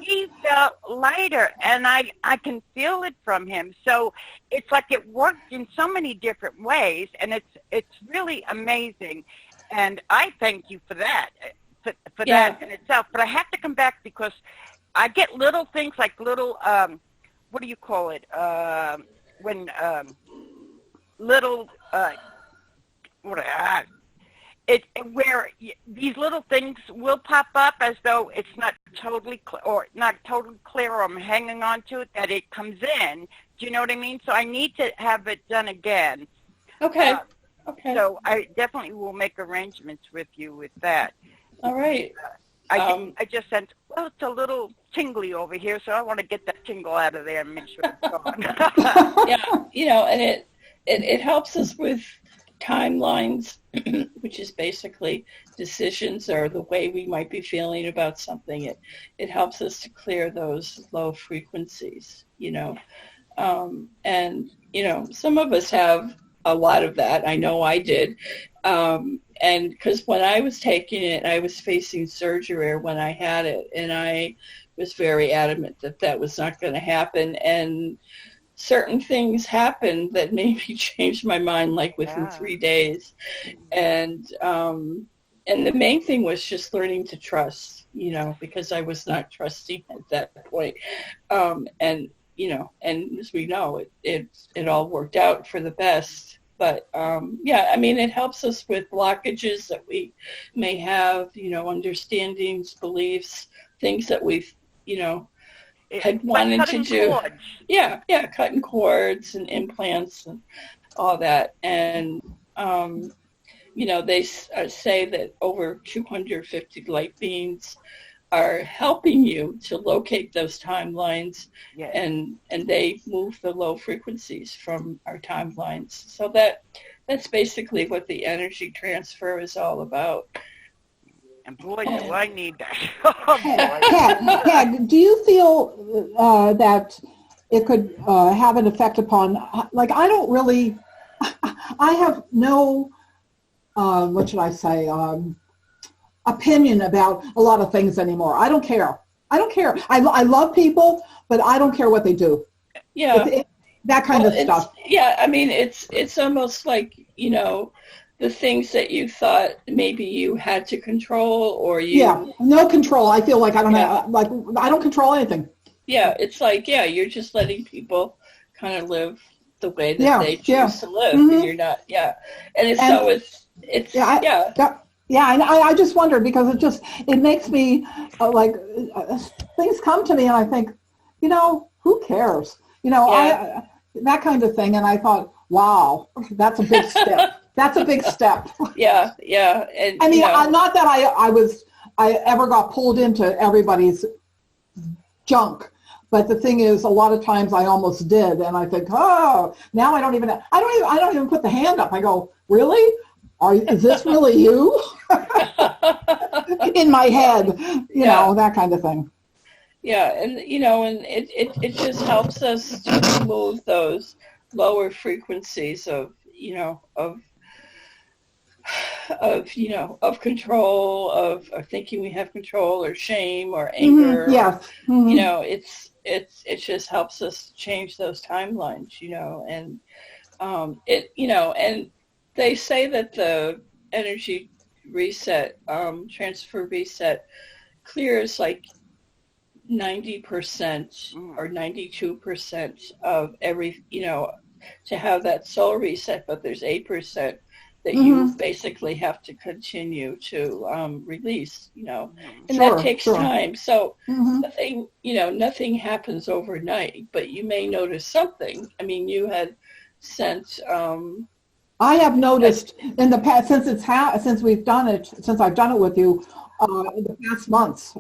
Speaker 2: He felt lighter, and I can feel it from him. So it's like it worked in so many different ways, and it's really amazing. And I thank you for that, for that in itself. But I have to come back because I get little things like little, what do you call it? When little, where these little things will pop up as though it's not totally clear, or I'm hanging on to it, that it comes in. Do you know what I mean? So I need to have it done again.
Speaker 3: Okay. Okay.
Speaker 2: So I definitely will make arrangements with you with that.
Speaker 3: All right.
Speaker 2: I just sent, well, it's a little tingly over here, so I want to get that tingle out of there and make sure it's gone.
Speaker 3: Yeah, and it helps us with timelines, which is basically decisions or the way we might be feeling about something. It helps us to clear those low frequencies, and, some of us have a lot of that. I know I did. And because when I was taking it, I was facing surgery when I had it, and I was very adamant that was not going to happen. And certain things happened that made me change my mind, like within 3 days. And the main thing was just learning to trust, because I was not trusting at that point. And as we know, it all worked out for the best. But, it helps us with blockages that we may have, understandings, beliefs, things that we've, had wanted to do.
Speaker 2: Cords.
Speaker 3: Yeah, cutting cords and implants and all that. And, they say that over 250 light beings are helping you to locate those timelines, and they move the low frequencies from our timelines. So that's basically what the energy transfer is all about.
Speaker 2: And boy, do I need that. Oh, boy.
Speaker 1: Pat, do you feel that it could have an effect upon, like, I don't really, I have no, what should I say, opinion about a lot of things anymore. I don't care. I love people, but I don't care what they do.
Speaker 3: Yeah.
Speaker 1: That kind of stuff.
Speaker 3: Yeah, it's almost like, the things that you thought maybe you had to control, or you...
Speaker 1: Yeah, no control. I feel like I don't have, like, I don't control anything.
Speaker 3: Yeah, it's like, you're just letting people kind of live the way that they choose to live.
Speaker 1: Mm-hmm.
Speaker 3: And you're not, And it's
Speaker 1: and I just wondered, because it makes me, things come to me and I think, who cares? That kind of thing. And I thought, wow, that's a big step. That's a big step.
Speaker 3: Yeah. And
Speaker 1: I mean, not that I ever got pulled into everybody's junk, but the thing is, a lot of times I almost did, and I think, oh, now I don't even put the hand up. I go, really? Is this really you? In my head, that kind of thing.
Speaker 3: Yeah, and and it just helps us to remove those lower frequencies of control, of thinking we have control, or shame, or anger.
Speaker 1: Mm-hmm. Yeah. Mm-hmm.
Speaker 3: It just helps us change those timelines, and and they say that the energy reset, transfer reset, clears like 90% or 92% of every, to have that soul reset, but there's 8% that you basically have to continue to release, and that takes time. So nothing happens overnight, but you may notice something. I mean, you had sent...
Speaker 1: I have noticed in the past, since we've done it, since I've done it with you, in the past months,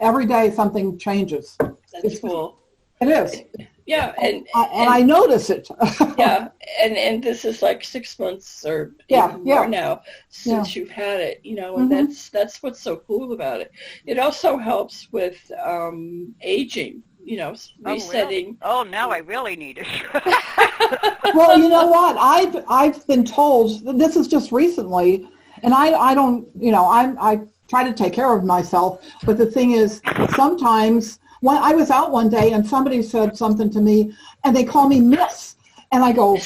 Speaker 1: every day something changes.
Speaker 3: That's cool.
Speaker 1: It is.
Speaker 3: Yeah, and
Speaker 1: I notice it.
Speaker 3: Yeah, and this is like 6 months or even more now since you've had it, and that's what's so cool about it. It also helps with aging, resetting.
Speaker 2: Oh, now I really need it.
Speaker 1: Well, you know what? I've been told, this is just recently, and I don't, I try to take care of myself, but the thing is, sometimes when I was out one day and somebody said something to me and they call me Miss. And I go,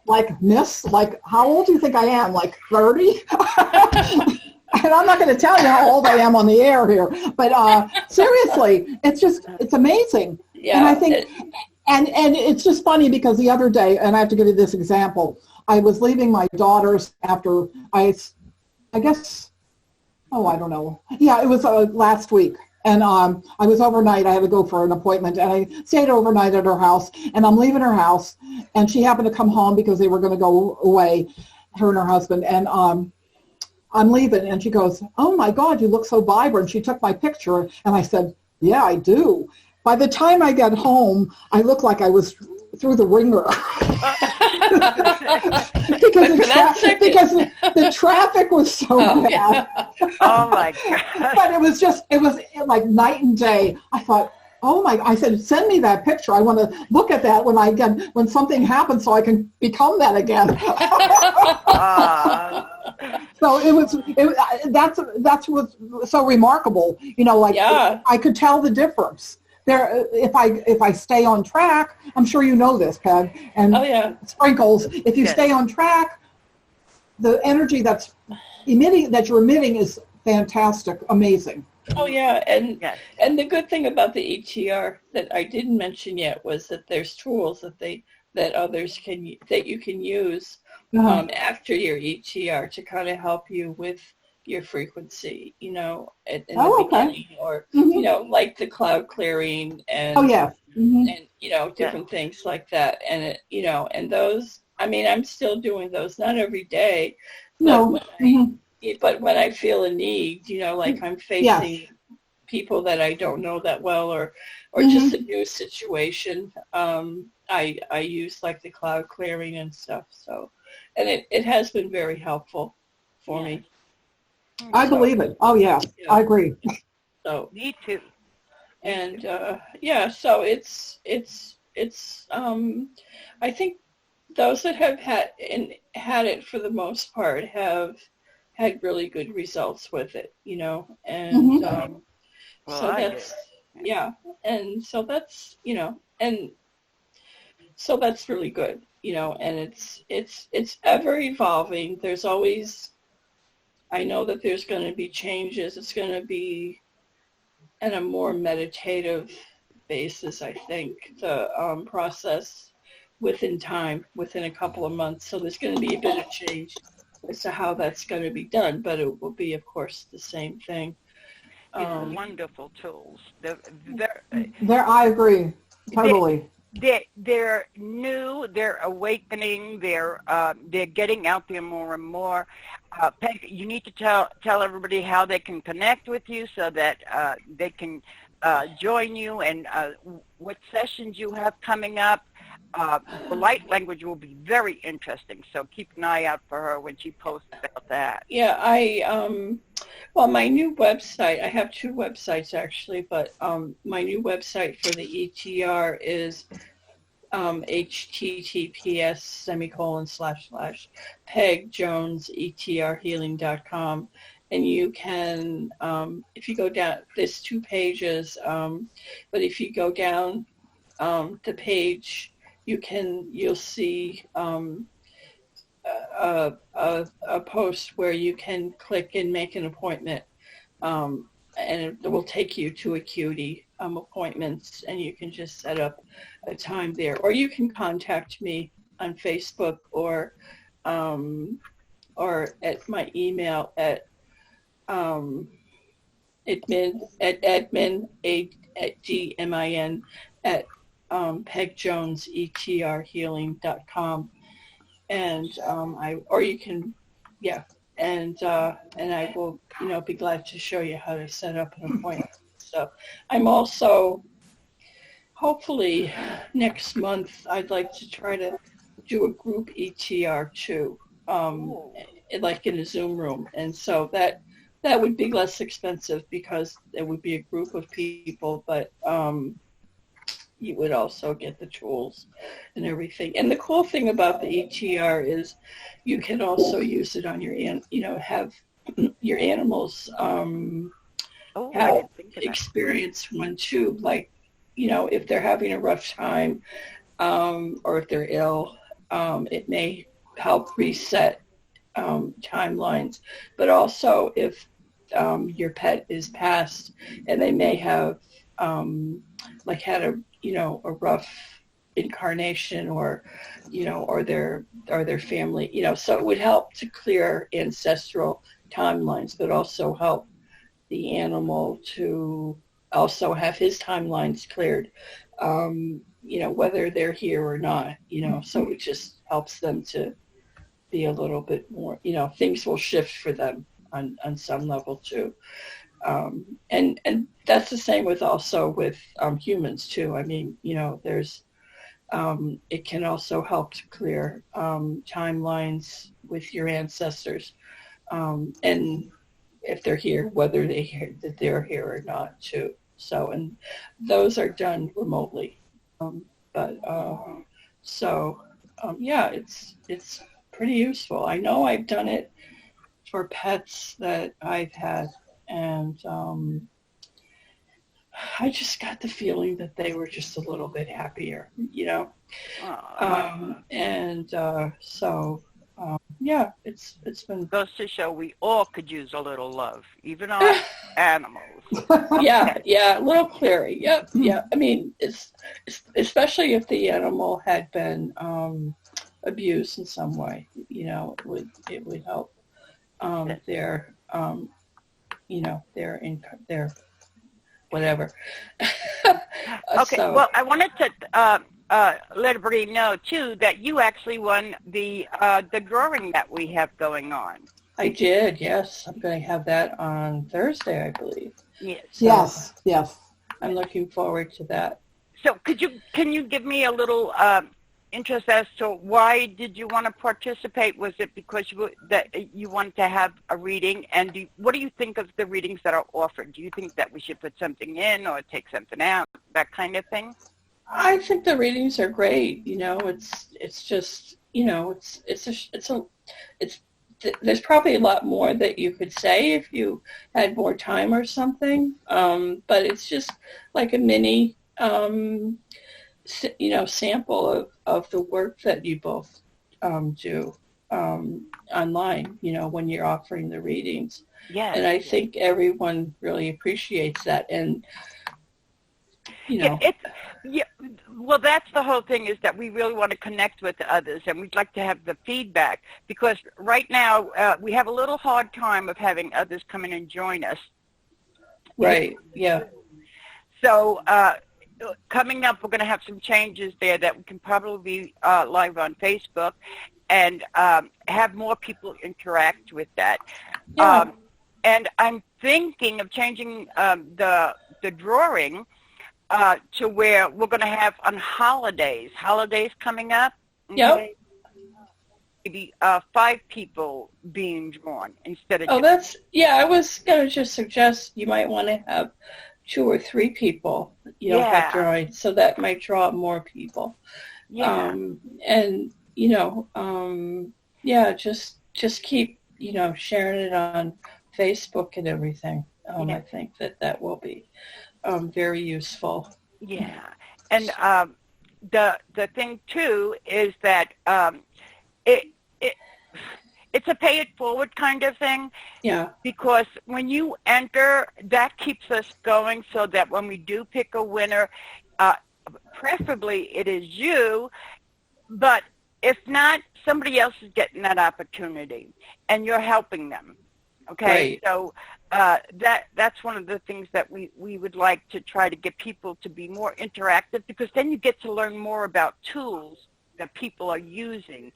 Speaker 1: like, Miss? Like, how old do you think I am? Like 30? And I'm not going to tell you how old I am on the air here. But seriously, it's amazing.
Speaker 3: Yeah.
Speaker 1: And I think, and it's just funny because the other day, and I have to give you this example, I was leaving my daughters after I guess, I don't know. Yeah, it was last week. And I was overnight. I had to go for an appointment. And I stayed overnight at her house. And I'm leaving her house. And she happened to come home because they were going to go away, her and her husband. And I'm leaving. And she goes, oh, my God, you look so vibrant. She took my picture. And I said, yeah, I do. By the time I got home, I looked like I was through the ringer. because the traffic was so bad.
Speaker 2: Yeah. Oh my God.
Speaker 1: But it was like night and day. I thought, I said, send me that picture. I want to look at that when something happens so I can become that again. So that's what's so remarkable. I could tell the difference. There, if I stay on track, I'm sure you know this, Peg, and Sprinkles. If you stay on track, the energy that you're emitting is fantastic, amazing.
Speaker 3: Oh yeah, and the good thing about the ETR that I didn't mention yet was that there's tools that others you can use after your ETR to kind of help you with your frequency, in the beginning, or like the cloud clearing and and different things like that, and and those. I mean, I'm still doing those, not every day, but but when I feel a need, like I'm facing people that I don't know that well, or just a new situation, I use like the cloud clearing and stuff. So, and it has been very helpful for me.
Speaker 1: I believe it. Oh yeah, I agree.
Speaker 3: So
Speaker 2: me too.
Speaker 3: And so it's I think those that have had it for the most part have had really good results with it, and so that's and so that's and so that's really good, and it's ever evolving. There's always, I know that there's going to be changes. It's going to be in a more meditative basis, I think, the process within a couple of months. So there's going to be a bit of change as to how that's going to be done, but it will be, of course, the same thing.
Speaker 2: It's wonderful tools.
Speaker 1: I agree, totally.
Speaker 2: They're new. They're awakening. They're getting out there more and more. Peg, you need to tell everybody how they can connect with you so that they can join you, and what sessions you have coming up. The light language will be very interesting, so keep an eye out for her when she posts about that.
Speaker 3: Yeah, my new website, I have two websites actually, but my new website for the ETR is https://pegjonesetrhealing.com, and you can, if you go down, there's 2 pages, but if you go down the page, you'll see a post where you can click and make an appointment, and it will take you to Acuity appointments, and you can just set up a time there, or you can contact me on Facebook or at my email at pegjonesetrhealing.com, and or you can, and I will, be glad to show you how to set up an appointment. So I'm also, hopefully next month, I'd like to try to do a group ETR too, like in a Zoom room, and so that would be less expensive because it would be a group of people, but you would also get the tools and everything. And the cool thing about the ETR is you can also use it on your, have your animals
Speaker 2: Oh, I
Speaker 3: have
Speaker 2: didn't think of that.
Speaker 3: experienced one too. Like, if they're having a rough time, or if they're ill, it may help reset timelines. But also, if your pet is passed and they may have like had a rough incarnation, or their family, so it would help to clear ancestral timelines, but also help the animal to also have his timelines cleared, whether they're here or not, so it just helps them to be a little bit more, things will shift for them on some level too. And that's the same with humans too. I mean, there's, it can also help to clear timelines with your ancestors. And if they're here, whether they're here or not too. So, and those are done remotely. But yeah, it's pretty useful. I know I've done it for pets that I've had, and I just got the feeling that they were just a little bit happier, yeah, it's been
Speaker 2: Goes to show we all could use a little love, even our animals.
Speaker 3: yeah, a little clearing. Yep, yeah. I mean, it's especially if the animal had been abused in some way, it would help their their whatever.
Speaker 2: Okay, well, I wanted to let everybody know too that you actually won the drawing that we have going on.
Speaker 3: I did, yes. I'm going to have that on Thursday, I believe.
Speaker 2: Yes.
Speaker 1: So yes.
Speaker 3: I'm looking forward to that.
Speaker 2: So can you give me a little interest as to why did you want to participate? Was it because you wanted to have a reading? And what do you think of the readings that are offered? Do you think that we should put something in or take something out, that kind of thing?
Speaker 3: I think the readings are great. It's just, there's probably a lot more that you could say if you had more time or something. But it's just like a mini, sample of the work that you both do online, when you're offering the readings.
Speaker 2: Yeah.
Speaker 3: And I think everyone really appreciates that. And,
Speaker 2: well, that's the whole thing, is that we really want to connect with others, and we'd like to have the feedback, because right now we have a little hard time of having others come in and join us.
Speaker 3: Right, yeah.
Speaker 2: So coming up, we're going to have some changes there that we can probably be live on Facebook and have more people interact with that.
Speaker 3: Yeah.
Speaker 2: And I'm thinking of changing the drawing to where we're going to have on holidays coming up.
Speaker 3: Okay?
Speaker 2: Yep. Maybe 5 people being drawn instead of
Speaker 3: I was going to just suggest you might want to have 2 or 3 people, have drawing, so that might draw more people.
Speaker 2: Yeah.
Speaker 3: Just keep, sharing it on Facebook and everything. I think that will be very useful.
Speaker 2: Yeah. And the thing too is that it's a pay it forward kind of thing.
Speaker 3: Yeah.
Speaker 2: Because when you enter, that keeps us going, so that when we do pick a winner, preferably it is you, but if not, somebody else is getting that opportunity and you're helping them. Okay. Right. So that's one of the things that we would like to try to get people to be more interactive, because then you get to learn more about tools that people are using,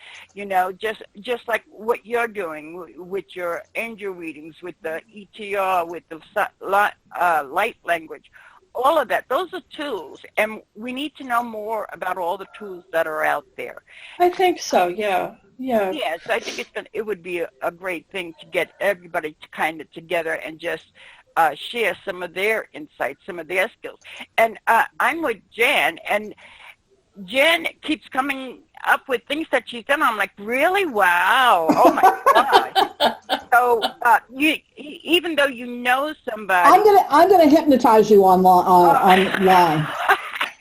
Speaker 2: just like what you're doing with your angel readings, with the ETR, with the light language, all of that. Those are tools, and we need to know more about all the tools that are out there.
Speaker 3: I think so, yeah. Yeah.
Speaker 2: Yes, I think it would be a great thing to get everybody kind of together and just share some of their insights, some of their skills. And I'm with Jan, and Jen keeps coming up with things that she's done. I'm like, really? Wow. Oh my gosh. So even though you know somebody,
Speaker 1: I'm gonna hypnotize you online.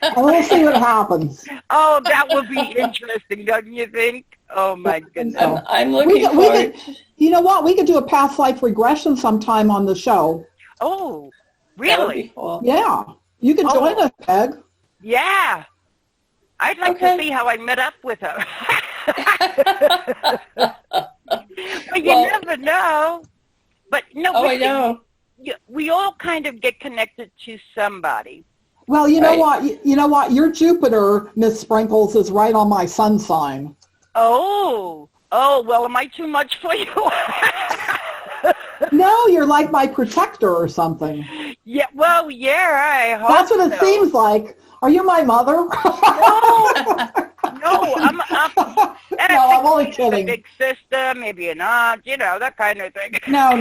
Speaker 1: And we'll see what happens.
Speaker 2: Oh, that would be interesting, don't you think? Oh my goodness.
Speaker 3: I'm looking forward.
Speaker 1: You know what? We could do a past life regression sometime on the show.
Speaker 2: Oh,
Speaker 3: That would be
Speaker 2: really?
Speaker 3: cool.
Speaker 1: Yeah. You can join us, Peg.
Speaker 2: Yeah. I'd like to see how I met up with her. But you never know. But no,
Speaker 3: I know.
Speaker 2: we all kind of get connected to somebody.
Speaker 1: Well, you know what? You know what? Your Jupiter, Miss Sprinkles, is right on my sun sign.
Speaker 2: Oh, well, am I too much for you?
Speaker 1: No, you're like my protector or something.
Speaker 2: Yeah, well, yeah, I hope
Speaker 1: That's what it
Speaker 2: so.
Speaker 1: seems like. Are you my mother?
Speaker 2: No, I'm
Speaker 1: I'm only kidding.
Speaker 2: A big sister, maybe an aunt, you know, that kind of thing.
Speaker 1: No.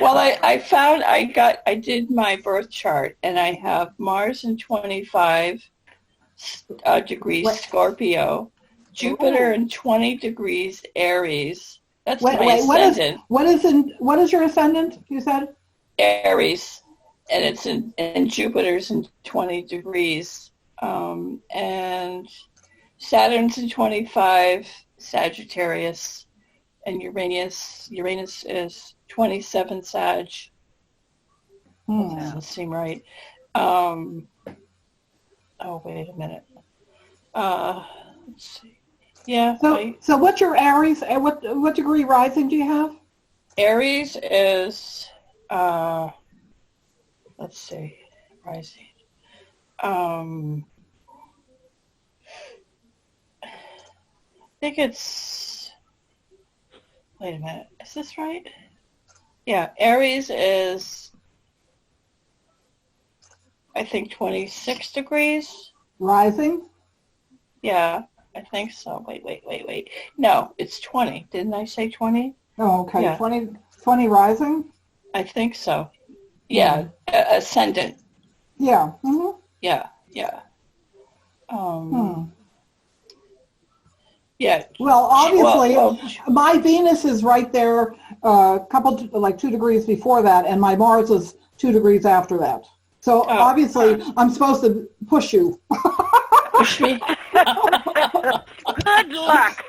Speaker 3: Well, I did my birth chart, and I have Mars in 25 degrees Scorpio, Jupiter in 20 degrees Aries. That's my ascendant.
Speaker 1: What is your ascendant, you said?
Speaker 3: Aries, and it's in Jupiter's in 20 degrees, and Saturn's in 25 Sagittarius, and Uranus is 27 Sag. That doesn't seem right. Oh, wait a minute. Let's see. Yeah.
Speaker 1: So what's your Aries? What degree rising do you have?
Speaker 3: Aries is, let's see, rising. I think it's, wait a minute, is this right? Yeah, Aries is, I think, 26 degrees.
Speaker 1: Rising?
Speaker 3: Yeah, I think so. Wait. No, it's 20. Didn't I say 20?
Speaker 1: Oh, okay.
Speaker 3: Yeah.
Speaker 1: 20 rising?
Speaker 3: I think so. Yeah, ascendant.
Speaker 1: Yeah. Mm-hmm.
Speaker 3: Yeah. Yeah.
Speaker 1: Well, obviously,
Speaker 3: Well,
Speaker 1: my Venus is right there, like 2 degrees before that, and my Mars is 2 degrees after that. So obviously, I'm supposed to push you.
Speaker 3: push me.
Speaker 2: Good luck.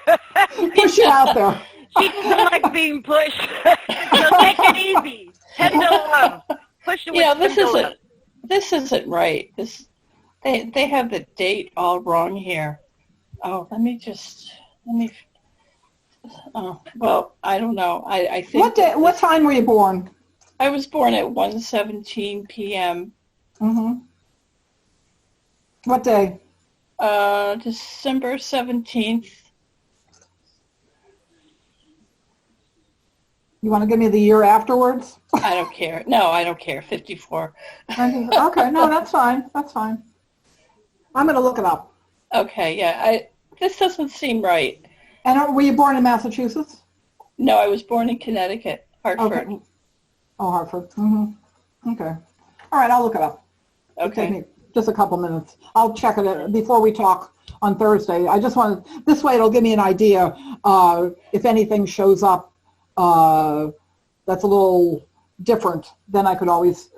Speaker 1: Push you out there.
Speaker 2: She doesn't like being pushed. So take it easy. 10 to 1. Push you with 10 to 1.
Speaker 3: This isn't right. They have the date all wrong here. Oh, let me. Oh, well, I don't know. I think.
Speaker 1: What time were you born?
Speaker 3: I was born at 1:17 p.m.
Speaker 1: Mm-hmm. What day?
Speaker 3: December 17th.
Speaker 1: You want to give me the year afterwards?
Speaker 3: I don't care. No, I don't care. 54.
Speaker 1: Okay, no, that's fine. That's fine. I'm going to look it up.
Speaker 3: Okay, yeah. This doesn't seem right.
Speaker 1: And were you born in Massachusetts?
Speaker 3: No, I was born in Connecticut, Hartford.
Speaker 1: Okay. Oh, Hartford. Mm-hmm. Okay. All right, I'll look it up.
Speaker 3: Okay.
Speaker 1: It'll take me just a couple minutes. I'll check it before we talk on Thursday. I just want to, this way it'll give me an idea if anything shows up that's a little different, then I could always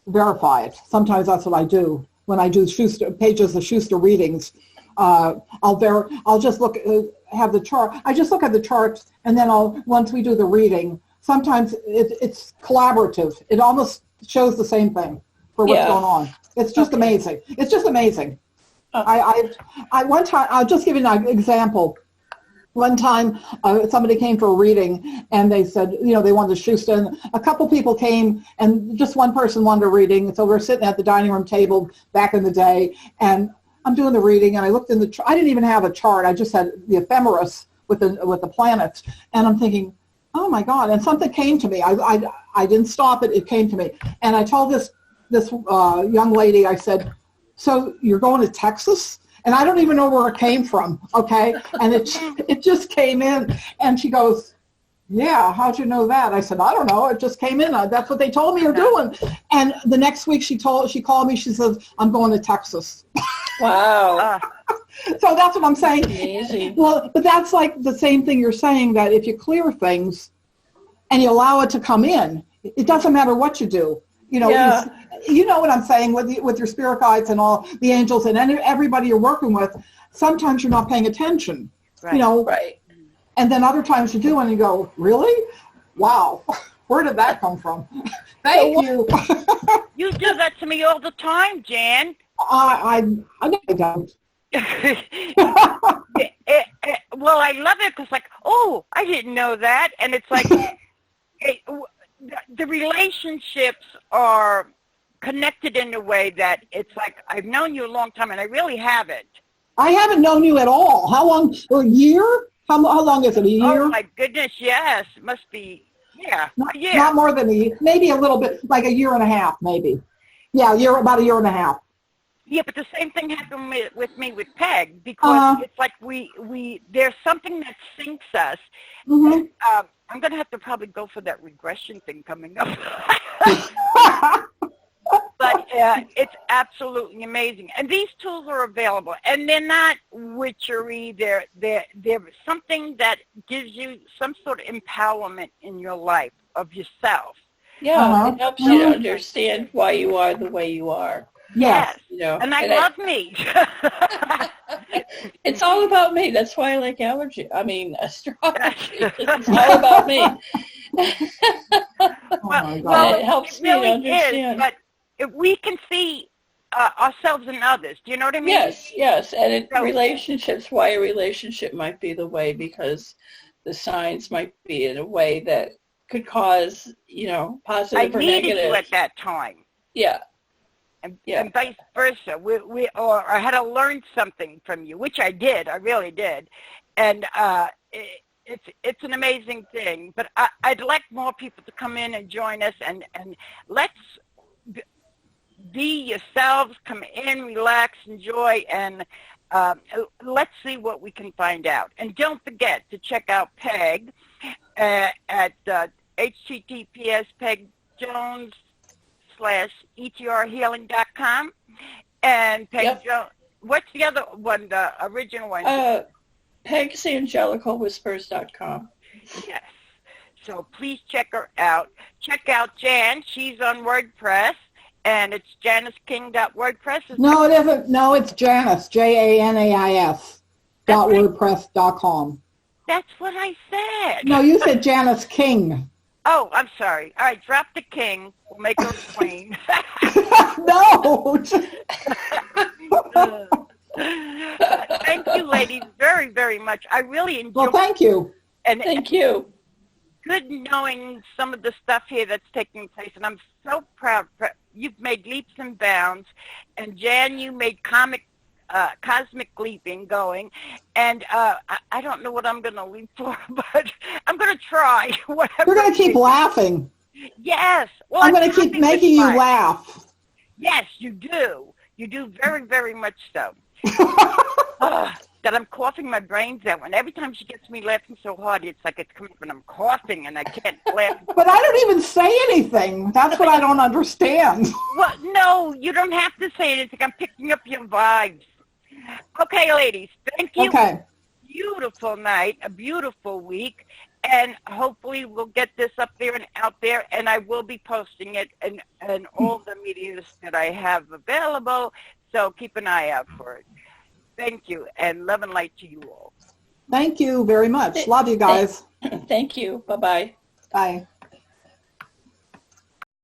Speaker 1: verify it. Sometimes that's what I do. When I do pages of Schuster readings, I'll just look, have the chart. I just look at the charts, and then once we do the reading, sometimes it's collaborative. It almost shows the same thing for what's going on. It's just amazing. It's just amazing. I one time, I'll just give you an example. One time, somebody came for a reading, and they said, they wanted to Schuster. And a couple people came, and just one person wanted a reading. So we're sitting at the dining room table back in the day, and I'm doing the reading, and I looked in the chart. I didn't even have a chart. I just had the ephemeris with the planets, and I'm thinking, oh my God! And something came to me. I didn't stop it. It came to me, and I told this young lady. I said, "So you're going to Texas?" And I don't even know where it came from, okay? And it just came in, and she goes, yeah, how'd you know that? I said, I don't know. It just came in. That's what they told me you're doing. And the next week she called me. She says, I'm going to Texas.
Speaker 3: Wow.
Speaker 1: So that's what I'm saying.
Speaker 3: Amazing.
Speaker 1: Well, but that's like the same thing you're saying, that if you clear things and you allow it to come in, it doesn't matter what you do. You know,
Speaker 3: Yeah.
Speaker 1: you know what I'm saying with your spirit guides and all the angels and everybody you're working with. Sometimes you're not paying attention.
Speaker 2: Right.
Speaker 1: You know,
Speaker 3: Right.
Speaker 1: and then other times you do, and you go, really? Wow, where did that come from? Thank you.
Speaker 2: You do that to me all the time, Jan.
Speaker 1: I don't.
Speaker 2: Well, I love it because, like, oh, I didn't know that. And it's like the relationships are connected in a way that it's like I've known you a long time, and I really haven't.
Speaker 1: I haven't known you at all. How long? A year? How long is it? A year?
Speaker 2: Oh, my goodness, yes. It must be, yeah.
Speaker 1: Not more than a year. Maybe a little bit, like a year and a half, maybe. Yeah, about a year and a half.
Speaker 2: Yeah, but the same thing happened with me with Peg, because it's like we there's something that syncs us.
Speaker 1: Mm-hmm.
Speaker 2: And, I'm going to have to probably go for that regression thing coming up. But it's absolutely amazing. And these tools are available. And they're not witchery. They're something that gives you some sort of empowerment in your life of yourself.
Speaker 3: Yeah, it helps you to understand why you are the way you are.
Speaker 1: Yes.
Speaker 3: You know,
Speaker 2: And I love me.
Speaker 3: It's all about me. That's why I like astrology. It's all about me.
Speaker 1: Oh my God.
Speaker 2: Well,
Speaker 3: it helps me
Speaker 2: really
Speaker 3: to understand.
Speaker 2: is, but if we can see ourselves in others, do you know what I mean?
Speaker 3: Yes. And
Speaker 2: So-
Speaker 3: relationships, why a relationship might be the way, because the signs might be in a way that could cause, positive
Speaker 2: I
Speaker 3: or
Speaker 2: needed
Speaker 3: negative.
Speaker 2: you at that time.
Speaker 3: Yeah.
Speaker 2: And vice versa. Or I had to learn something from you, which I did. I really did. And it's an amazing thing. But I'd like more people to come in and join us, and let's be yourselves. Come in, relax, enjoy, and let's see what we can find out. And don't forget to check out Peg at https://PegJones/etrhealing.com. And Peg Jones, what's the other one, the original one?
Speaker 3: PegAngelicalWhispers.com.
Speaker 2: Yes. So please check her out. Check out Jan. She's on WordPress, and it's JaniceKing.wordpress.
Speaker 1: No, it isn't. No, it's Janice, JANAIS, .wordpress.com.
Speaker 2: That's what I said.
Speaker 1: No, you said Janice King.
Speaker 2: Oh, I'm sorry. All right, drop the king. We'll make her a queen.
Speaker 1: No.
Speaker 2: Thank you, ladies, very, very much. I really enjoyed
Speaker 1: Well, thank you.
Speaker 2: And
Speaker 3: Thank you.
Speaker 2: good knowing some of the stuff here that's taking place, and I'm so proud. You've made leaps and bounds, and Jan, you made cosmic leaping going, and I don't know what I'm going to leap for, but I'm going to try. Whatever.
Speaker 1: You're going to keep laughing.
Speaker 2: Yes. Well,
Speaker 1: I'm going to keep
Speaker 2: happy
Speaker 1: making
Speaker 2: with
Speaker 1: you
Speaker 2: mine.
Speaker 1: laugh.
Speaker 2: Yes, you do. You do very, very much so. That I'm coughing my brains out. And every time she gets me laughing so hard, it's like it's coming when I'm coughing and I can't laugh.
Speaker 1: But I don't even say anything. That's what I don't understand.
Speaker 2: Well, no, you don't have to say anything. I'm picking up your vibes. Okay, ladies, thank you.
Speaker 1: Okay.
Speaker 2: Beautiful night, a beautiful week, and hopefully we'll get this up there and out there, and I will be posting it in all the medias that I have available, so keep an eye out for it. Thank you, and love and light to you all.
Speaker 1: Thank you very much. Love you guys.
Speaker 3: Thank you. Bye-bye.
Speaker 1: Bye.